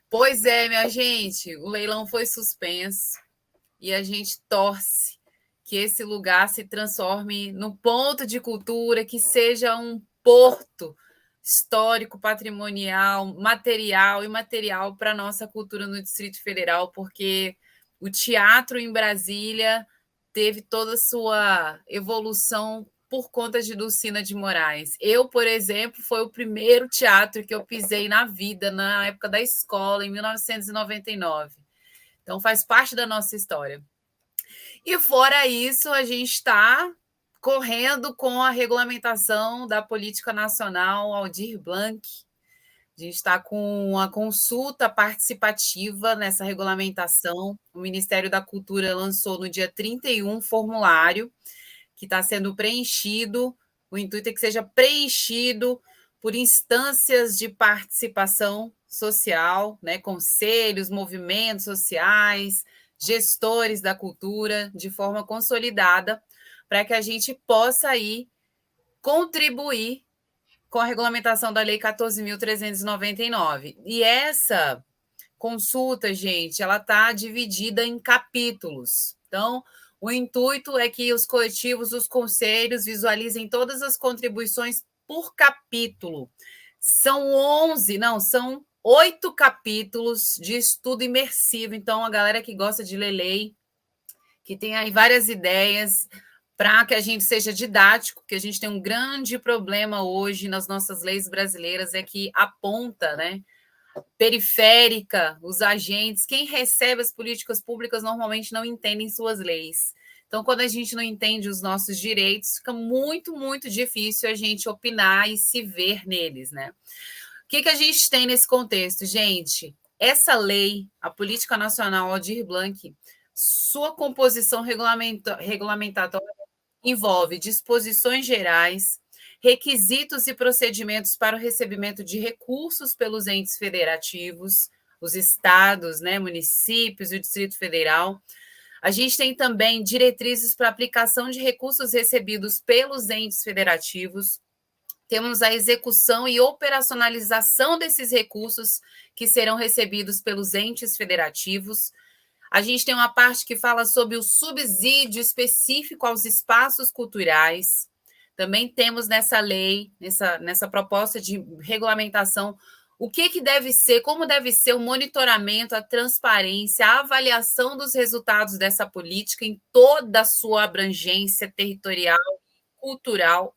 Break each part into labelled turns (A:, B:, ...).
A: Pois é, minha gente, o leilão foi suspenso e a gente torce que esse lugar se transforme num ponto de cultura, que seja um porto histórico, patrimonial, material e imaterial para a nossa cultura no Distrito Federal, porque o teatro em Brasília teve toda a sua evolução por conta de Dulcina de Moraes. Eu, por exemplo, foi o primeiro teatro que eu pisei na vida, na época da escola, em 1999. Então, faz parte da nossa história. E fora isso, a gente está correndo com a regulamentação da Política Nacional Aldir Blanc. A gente está com a consulta participativa nessa regulamentação. O Ministério da Cultura lançou no dia 31 um formulário que está sendo preenchido. O intuito é que seja preenchido por instâncias de participação social, né? Conselhos, movimentos sociais, gestores da cultura, de forma consolidada, para que a gente possa aí contribuir com a regulamentação da Lei 14.399. E essa consulta, gente, ela está dividida em capítulos. Então, o intuito é que os coletivos, os conselhos visualizem todas as contribuições por capítulo. São 11, não, são 8 capítulos de estudo imersivo. Então, a galera que gosta de ler lei, que tem aí várias ideias para que a gente seja didático, porque a gente tem um grande problema hoje nas nossas leis brasileiras, é que aponta, né, periférica, os agentes, quem recebe as políticas públicas normalmente não entendem suas leis. Então, quando a gente não entende os nossos direitos, fica muito, muito difícil a gente opinar e se ver neles, né? O que a gente tem nesse contexto, gente? Essa lei, a Política Nacional Aldir Blanc, sua composição regulamentatória envolve disposições gerais, requisitos e procedimentos para o recebimento de recursos pelos entes federativos, os estados, né, municípios e o Distrito Federal. A gente tem também diretrizes para aplicação de recursos recebidos pelos entes federativos. Temos a execução e operacionalização desses recursos que serão recebidos pelos entes federativos. A gente tem uma parte que fala sobre o subsídio específico aos espaços culturais. Também temos nessa lei, nessa proposta de regulamentação, o que deve ser, como deve ser o monitoramento, a transparência, a avaliação dos resultados dessa política em toda a sua abrangência territorial, cultural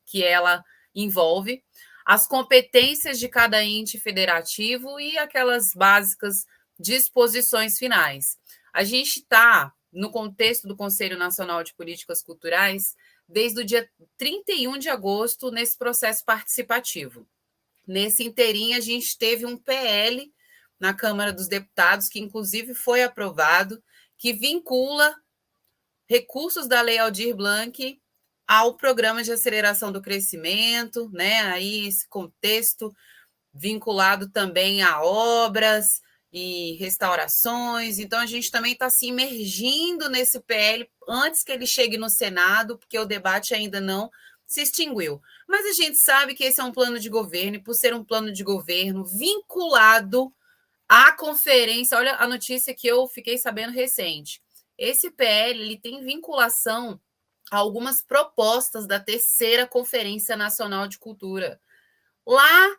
A: que ela envolve, as competências de cada ente federativo e aquelas básicas disposições finais. A gente está, no contexto do Conselho Nacional de Políticas Culturais, desde o dia 31 de agosto, nesse processo participativo. Nesse inteirinho, a gente teve um PL na Câmara dos Deputados, que inclusive foi aprovado, que vincula recursos da Lei Aldir Blanc ao Programa de Aceleração do Crescimento, né? Aí esse contexto vinculado também a obras e restaurações. Então, a gente também está se imergindo nesse PL antes que ele chegue no Senado, porque o debate ainda não se extinguiu. Mas a gente sabe que esse é um plano de governo, e por ser um plano de governo vinculado à conferência, olha a notícia que eu fiquei sabendo recente. Esse PL ele tem vinculação a algumas propostas da terceira Conferência Nacional de Cultura, lá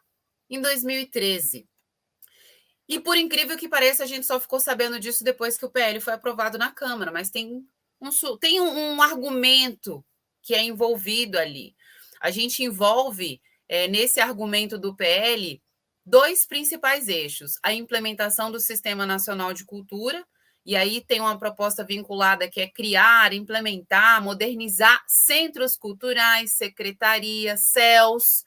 A: em 2013. E, por incrível que pareça, a gente só ficou sabendo disso depois que o PL foi aprovado na Câmara, mas tem um argumento que é envolvido ali. A gente envolve, nesse argumento do PL, dois principais eixos: a implementação do Sistema Nacional de Cultura, e aí tem uma proposta vinculada que é criar, implementar, modernizar centros culturais, secretarias, CELS,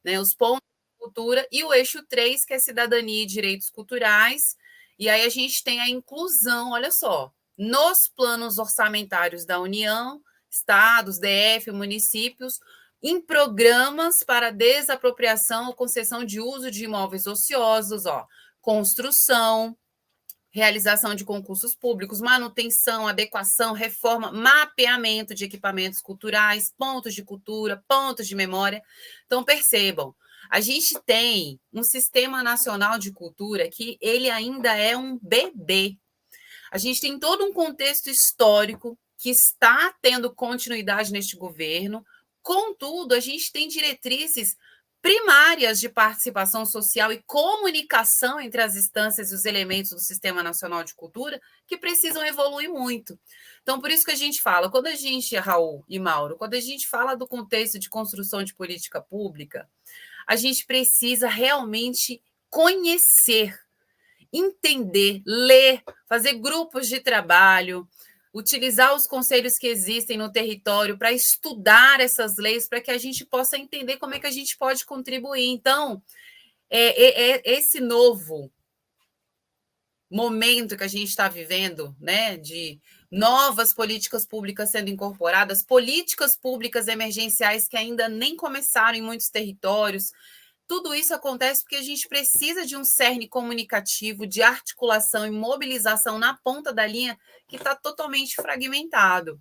A: né, os pontos cultura, e o eixo 3, que é cidadania e direitos culturais. E aí a gente tem a inclusão, olha só, nos planos orçamentários da União, estados, DF, municípios, em programas para desapropriação ou concessão de uso de imóveis ociosos, ó, construção, realização de concursos públicos, manutenção, adequação, reforma, mapeamento de equipamentos culturais, pontos de cultura, pontos de memória. Então, percebam, A gente tem um Sistema Nacional de Cultura que ele ainda é um bebê. A gente tem todo um contexto histórico que está tendo continuidade neste governo. Contudo, a gente tem diretrizes primárias de participação social e comunicação entre as instâncias e os elementos do Sistema Nacional de Cultura que precisam evoluir muito. Então, por isso que a gente fala, quando a gente, Raul e Mauro, quando a gente fala do contexto de construção de política pública, a gente precisa realmente conhecer, entender, ler, fazer grupos de trabalho, utilizar os conselhos que existem no território para estudar essas leis, para que a gente possa entender como é que a gente pode contribuir. Então, esse novo momento que a gente está vivendo, né, de novas políticas públicas sendo incorporadas, políticas públicas emergenciais que ainda nem começaram em muitos territórios. Tudo isso acontece porque a gente precisa de um cerne comunicativo, de articulação e mobilização na ponta da linha que está totalmente fragmentado.